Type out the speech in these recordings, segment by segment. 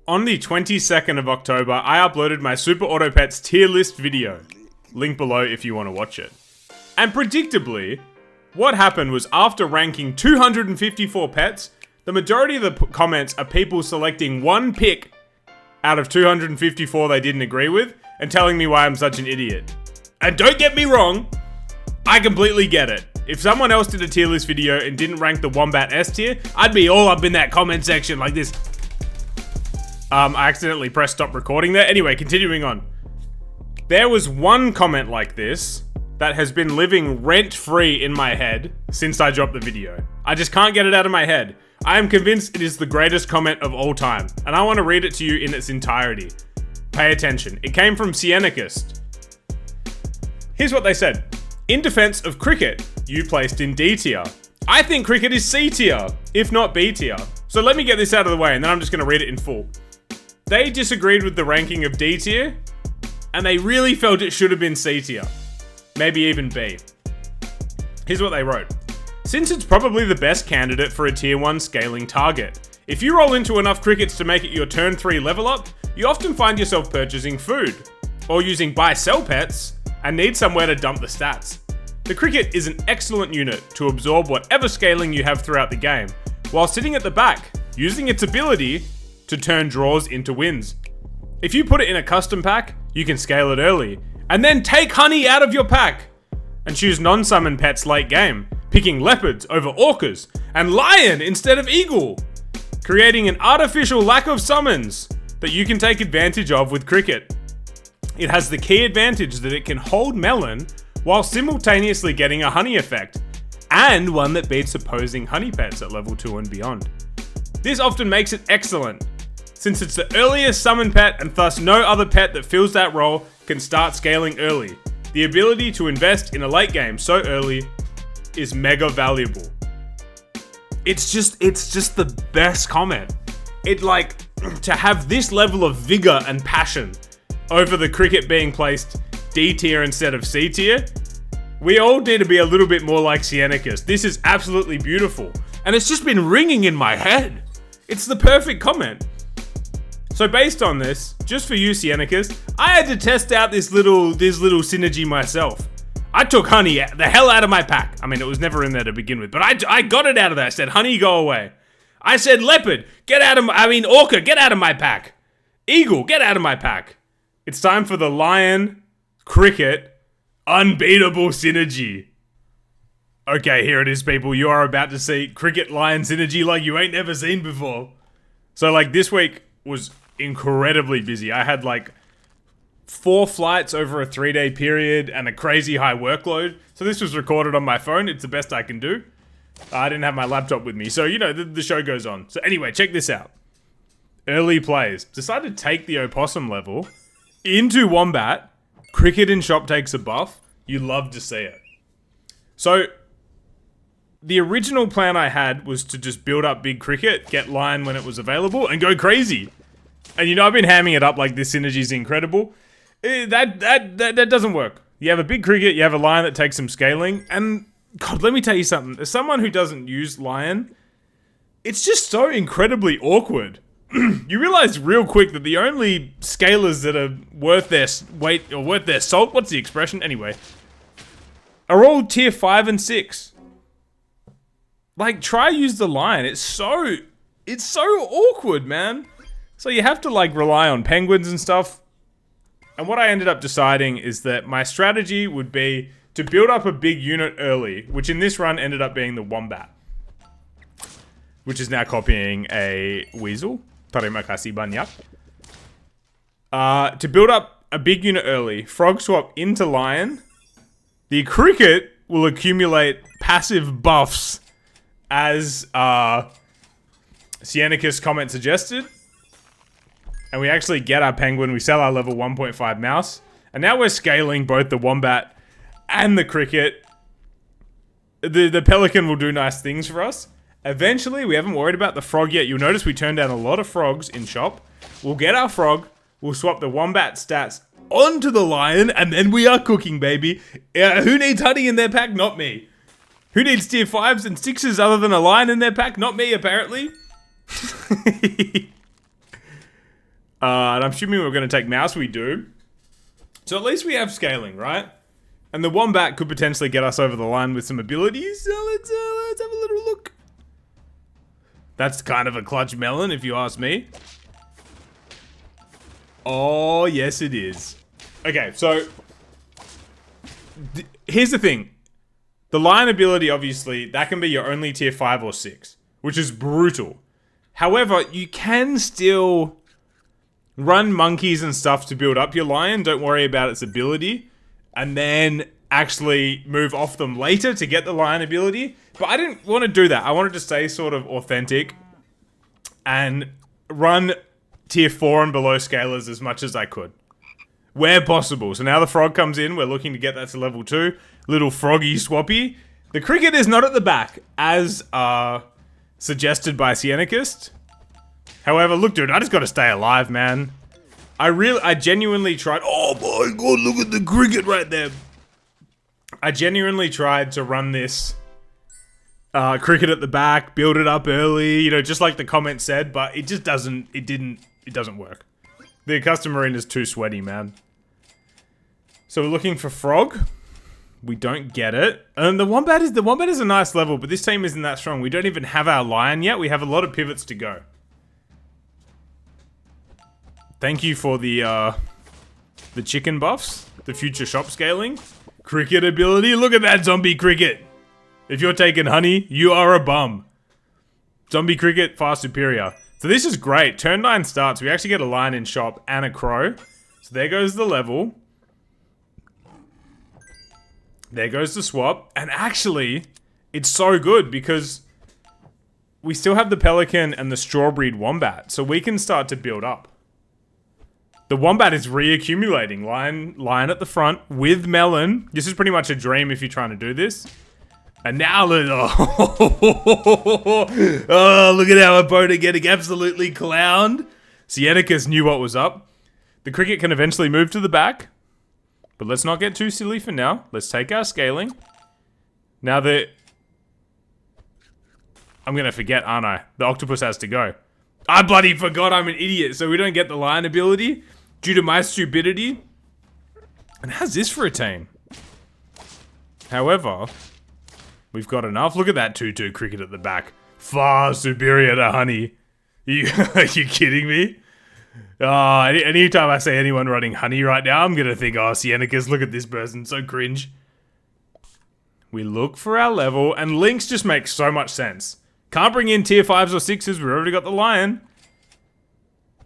On the 22nd of October, I uploaded my Super Auto Pets tier list video. Link below if you want to watch it. And predictably, what happened was after ranking 254 pets, the majority of the comments are people selecting one pick out of 254 they didn't agree with and telling me why I'm such an idiot. And don't get me wrong, I completely get it. If someone else did a tier list video and didn't rank the Wombat S tier, I'd be all up in that comment section like this. I accidentally pressed stop recording there. Anyway, continuing on. There was one comment like this that has been living rent-free in my head since I dropped the video. I just can't get it out of my head. I am convinced it is the greatest comment of all time, and I want to read it to you in its entirety. Pay attention. It came from Siennarchist. Here's what they said. In defense of cricket, you placed in D tier. I think cricket is C tier, if not B tier. So let me get this out of the way, and then I'm just going to read it in full. They disagreed with the ranking of D tier, and they really felt it should have been C tier. Maybe even B. Here's what they wrote. Since it's probably the best candidate for a tier 1 scaling target, if you roll into enough crickets to make it your turn 3 level up, you often find yourself purchasing food, or using buy-sell pets, and need somewhere to dump the stats. The cricket is an excellent unit to absorb whatever scaling you have throughout the game, while sitting at the back, using its ability to turn draws into wins. If you put it in a custom pack, you can scale it early, and then take honey out of your pack, and choose non-summon pets late game, picking leopards over orcas, and lion instead of eagle, creating an artificial lack of summons that you can take advantage of with cricket. It has the key advantage that it can hold melon while simultaneously getting a honey effect, and one that beats opposing honey pets at level 2 and beyond. This often makes it excellent, since it's the earliest summon pet and thus no other pet that fills that role can start scaling early. The ability to invest in a late game so early is mega valuable. It's just the best comment. To have this level of vigor and passion over the cricket being placed D tier instead of C tier, we all need to be a little bit more like Siennarchist. This is absolutely beautiful. And it's just been ringing in my head. It's the perfect comment. So based on this, just for you Siennarchist, I had to test out this little synergy myself. I took honey the hell out of my pack. I mean, it was never in there to begin with, but I got it out of there. I said, honey, go away. I said, leopard, orca, get out of my pack. Eagle, get out of my pack. It's time for the lion, cricket, unbeatable synergy. Okay, here it is, people. You are about to see cricket lion synergy like you ain't never seen before. So this week was incredibly busy. I had 4 flights over a 3-day period and a crazy high workload. So this was recorded on my phone. It's the best I can do. I didn't have my laptop with me. So, the show goes on. So anyway, check this out. Early plays. Decided to take the opossum level into Wombat. Cricket in shop takes a buff. You love to see it. So the original plan I had was to just build up big cricket, get lion when it was available, and go crazy. And I've been hamming it up like this synergy is incredible. That doesn't work. You have a big cricket, you have a lion that takes some scaling, and God, let me tell you something. As someone who doesn't use lion, it's just so incredibly awkward. You realize real quick that the only scalers that are worth their weight or worth their salt, what's the expression? Anyway, are all tier 5 and 6. Try use the lion. It's so awkward, man. So you have to rely on penguins and stuff. And what I ended up deciding is that my strategy would be to build up a big unit early, which in this run ended up being the wombat, which is now copying a weasel. Terima kasih banyak. To build up a big unit early, frog swap into lion. The cricket will accumulate passive buffs as Siennarchist comment suggested. And we actually get our penguin, we sell our level 1.5 mouse, and now we're scaling both the wombat and the cricket. The pelican will do nice things for us. Eventually, we haven't worried about the frog yet. You'll notice we turned down a lot of frogs in shop. We'll get our frog, we'll swap the wombat stats onto the lion, and then we are cooking, baby. Who needs honey in their pack? Not me. Who needs tier 5s and 6s other than a lion in their pack? Not me, apparently. And I'm assuming we're going to take mouse. We do. So at least we have scaling, right? And the wombat could potentially get us over the line with some abilities. So let's have a little look. That's kind of a clutch melon, if you ask me. Oh, yes it is. Okay, so here's the thing. The lion ability, obviously, that can be your only tier 5 or 6, which is brutal. However, you can still run monkeys and stuff to build up your lion. Don't worry about its ability. And then actually move off them later to get the lion ability. But I didn't want to do that. I wanted to stay sort of authentic and run tier 4 and below scalers as much as I could, where possible. So now the frog comes in. We're looking to get that to level 2. Little froggy swappy. The cricket is not at the back, as suggested by Siennarchist. However, look, dude, I just got to stay alive, man. I genuinely tried. Oh my god, look at the cricket right there. I genuinely tried to run this cricket at the back, build it up early, you know, just like the comment said, but it just doesn't, it doesn't work. The custom marine is too sweaty, man. So we're looking for frog. We don't get it. And the wombat is a nice level, but this team isn't that strong. We don't even have our lion yet. We have a lot of pivots to go. Thank you for the chicken buffs, the future shop scaling. Cricket ability, look at that zombie cricket. If you're taking honey, you are a bum. Zombie cricket, far superior. So this is great. Turn 9 starts, we actually get a lion in shop and a crow. So there goes the level. There goes the swap. And actually, it's so good because we still have the pelican and the strawberry wombat. So we can start to build up. The wombat is reaccumulating. Lion at the front with melon. This is pretty much a dream if you're trying to do this. And now, look at our opponent getting absolutely clowned. Siennarchist knew what was up. The cricket can eventually move to the back. But let's not get too silly for now. Let's take our scaling. Now that... I'm going to forget, aren't I? The octopus has to go. I bloody forgot, I'm an idiot. So we don't get the lion ability due to my stupidity. And how's this for a team? However, we've got enough. Look at that 2-2 cricket at the back. Far superior to honey. Are you kidding me? Oh, anytime I say anyone running honey right now, I'm going to think, oh, Siennarchist, look at this person. So cringe. We look for our level, and links just make so much sense. Can't bring in tier 5s or 6s. We've already got the lion.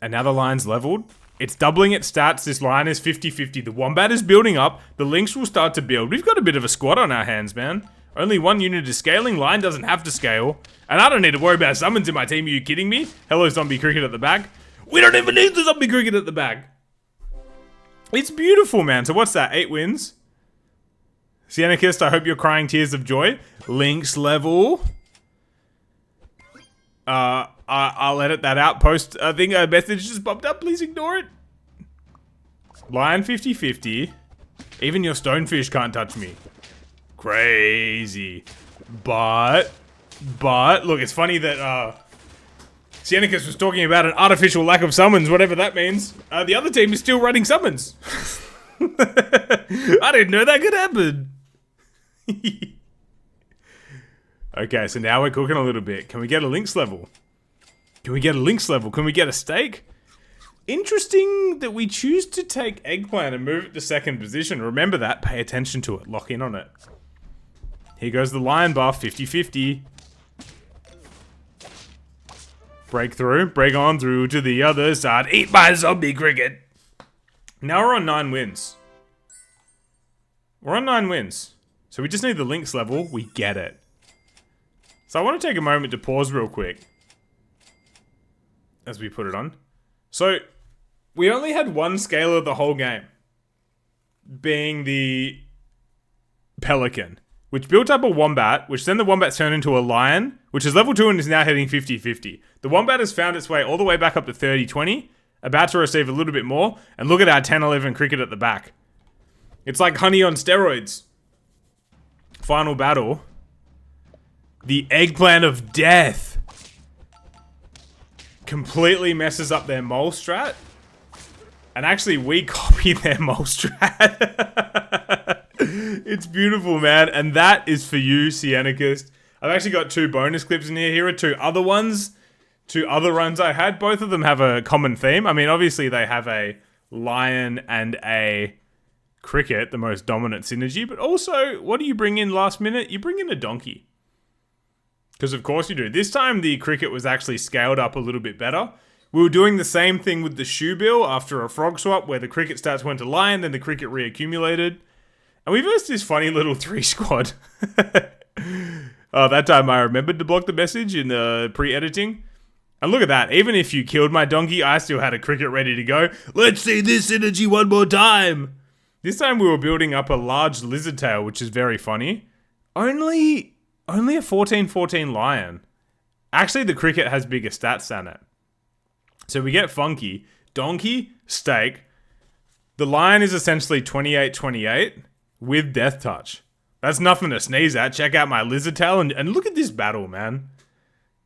And now the lion's leveled. It's doubling its stats. This lion is 50-50. The wombat is building up. The lynx will start to build. We've got a bit of a squad on our hands, man. Only one unit is scaling. Lion doesn't have to scale. And I don't need to worry about summons in my team. Are you kidding me? Hello, zombie cricket at the back. We don't even need the zombie cricket at the back. It's beautiful, man. So what's that? 8 wins. Siennarchist, I hope you're crying tears of joy. Lynx level. I'll edit that out. Post, I think a message just popped up. Please ignore it. Lion 50-50. Even your stonefish can't touch me. Crazy. But, look, it's funny that, Siennarchist was talking about an artificial lack of summons, whatever that means. The other team is still running summons. I didn't know that could happen. Okay, so now we're cooking a little bit. Can we get a lynx level? Can we get a lynx level? Can we get a steak? Interesting that we choose to take eggplant and move it to 2nd position. Remember that. Pay attention to it. Lock in on it. Here goes the lion buff. 50-50. Break through. Break on through to the other side. Eat my zombie cricket. Now we're on 9 wins. We're on 9 wins. So we just need the lynx level. We get it. So I want to take a moment to pause real quick as we put it on. So we only had one scaler the whole game, being the pelican, which built up a wombat, which then the wombat turned into a lion, which is level 2 and is now hitting 50-50. The wombat has found its way all the way back up to 30-20, about to receive a little bit more, and look at our 10-11 cricket at the back. It's like honey on steroids. Final battle. The eggplant of death completely messes up their mole strat. And actually, we copy their mole strat. It's beautiful, man. And that is for you, Siennarchist. I've actually got 2 bonus clips in here. Here are 2 other ones. 2 other runs I had. Both of them have a common theme. I mean, obviously they have a lion and a cricket, the most dominant synergy. But also, what do you bring in last minute? You bring in a donkey. Because of course you do. This time the cricket was actually scaled up a little bit better. We were doing the same thing with the shoe bill after a frog swap where the cricket stats went to lion, then the cricket reaccumulated. And we versed this funny little 3 squad. That time I remembered to block the message in the pre-editing. And look at that. Even if you killed my donkey, I still had a cricket ready to go. Let's see this synergy one more time. This time we were building up a large lizard tail, which is very funny. Only a 14-14 lion. Actually, the cricket has bigger stats than it. So we get funky. Donkey, stake. The lion is essentially 28-28 with death touch. That's nothing to sneeze at. Check out my lizard tail and look at this battle, man.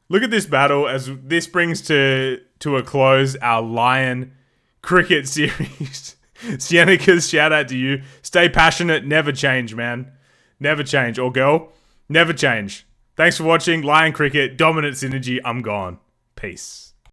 Look at this battle as this brings to a close our lion cricket series. Siennarchist, shout out to you. Stay passionate, never change, man. Never change. Or girl, never change. Thanks for watching. Lion cricket, dominant synergy. I'm gone. Peace.